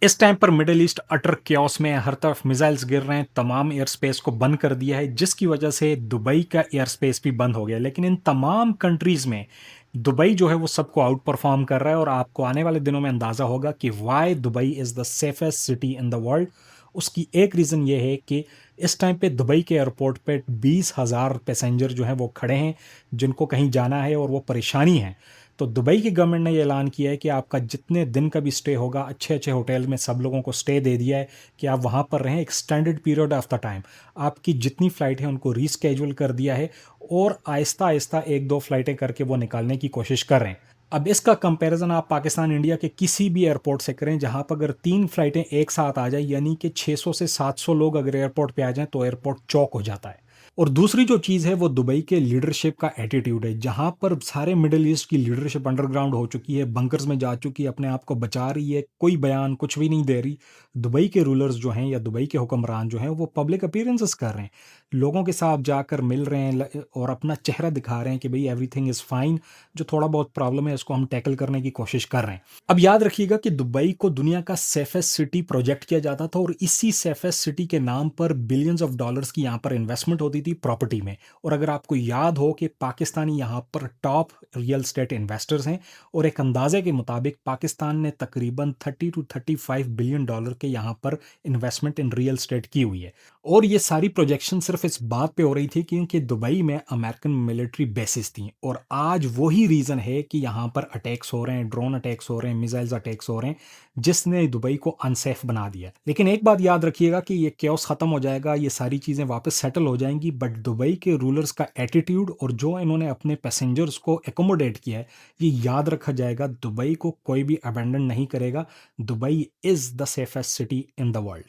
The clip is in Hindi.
इस टाइम पर मिडल ईस्ट अटर क्योस में है, हर तरफ मिसाइल्स गिर रहे हैं, तमाम एयर स्पेस को बंद कर दिया है, जिसकी वजह से दुबई का एयर स्पेस भी बंद हो गया। लेकिन इन तमाम कंट्रीज़ में दुबई जो है वो सबको आउट परफॉर्म कर रहा है और आपको आने वाले दिनों में अंदाज़ा होगा कि why Dubai is the safest city in the world. उसकी एक रीज़न ये है कि इस टाइम पे दुबई के एयरपोर्ट पे 20,000 पैसेंजर जो हैं वो खड़े हैं, जिनको कहीं जाना है और वो परेशानी है। तो दुबई की गवर्नमेंट ने ये ऐलान किया है कि आपका जितने दिन का भी स्टे होगा, अच्छे-अच्छे होटल में सब लोगों को स्टे दे दिया है कि आप वहाँ पर रहें extended period of the time. आपकी जितनी फ़्लाइट है उनको रीस्केड्यूल कर दिया है और आहिस्ता-आहिस्ता 1-2 फ़्लाइटें करके वो निकालने की कोशिश कर रहे हैं। अब इसका कंपैरिज़न आप पाकिस्तान, इंडिया के किसी भी एयरपोर्ट से करें, जहाँ पर अगर 3 फ़्लाइटें एक साथ आ जाएँ, यानी कि 600 से 700 लोग अगर एयरपोर्ट पे आ जाएँ, तो एयरपोर्ट चौक हो जाता है। और दूसरी जो चीज़ है वो दुबई के लीडरशिप का एटीट्यूड है, जहाँ पर सारे मिडल ईस्ट की लीडरशिप अंडरग्राउंड हो चुकी है, बंकर्स में जा चुकी है, अपने आप को बचा रही है, कोई बयान कुछ भी नहीं दे रही। दुबई के रूलर्स जो हैं या दुबई के हुक्मरान जो हैं वो पब्लिक अपीयरेंसेस कर रहे हैं, लोगों के साथ जाकर मिल रहे हैं और अपना चेहरा दिखा रहे हैं कि भाई एवरीथिंग इज़ फाइन, जो थोड़ा बहुत प्रॉब्लम है इसको हम टैकल करने की कोशिश कर रहे हैं। अब याद रखिएगा कि दुबई को दुनिया का सेफेस्ट सिटी प्रोजेक्ट किया जाता था और इसी सेफेस्ट सिटी के नाम पर बिलियंस ऑफ डॉलर्स की यहाँ पर इन्वेस्टमेंट होती थी प्रॉपर्टी में। और अगर आपको याद हो कि पाकिस्तानी यहाँ पर टॉप रियल एस्टेट इन्वेस्टर्स हैं और एक अंदाजे के मुताबिक पाकिस्तान ने तकरीबन 30 टू 35 बिलियन डॉलर के यहाँ पर इन्वेस्टमेंट इन रियल एस्टेट की हुई है। और ये सारी प्रोजेक्शन सिर्फ इस बात पे हो रही थी क्योंकि दुबई में अमेरिकन मिलिट्री बेसिस थी और आज वही रीज़न है कि यहाँ पर अटैक्स हो रहे हैं, ड्रोन अटैक्स हो रहे हैं, मिसाइल्स अटैक्स हो रहे हैं, जिसने दुबई को अनसेफ बना दिया। लेकिन एक बात याद रखिएगा कि ये केओस ख़त्म हो जाएगा, ये सारी चीज़ें वापस सेटल हो जाएंगी, बट दुबई के रूलर्स का एटीट्यूड और जो इन्होंने अपने पैसेंजर्स को एकोमोडेट किया है, ये याद रखा जाएगा। दुबई को कोई भी अबेंडन नहीं करेगा। Dubai is the safest city in the world.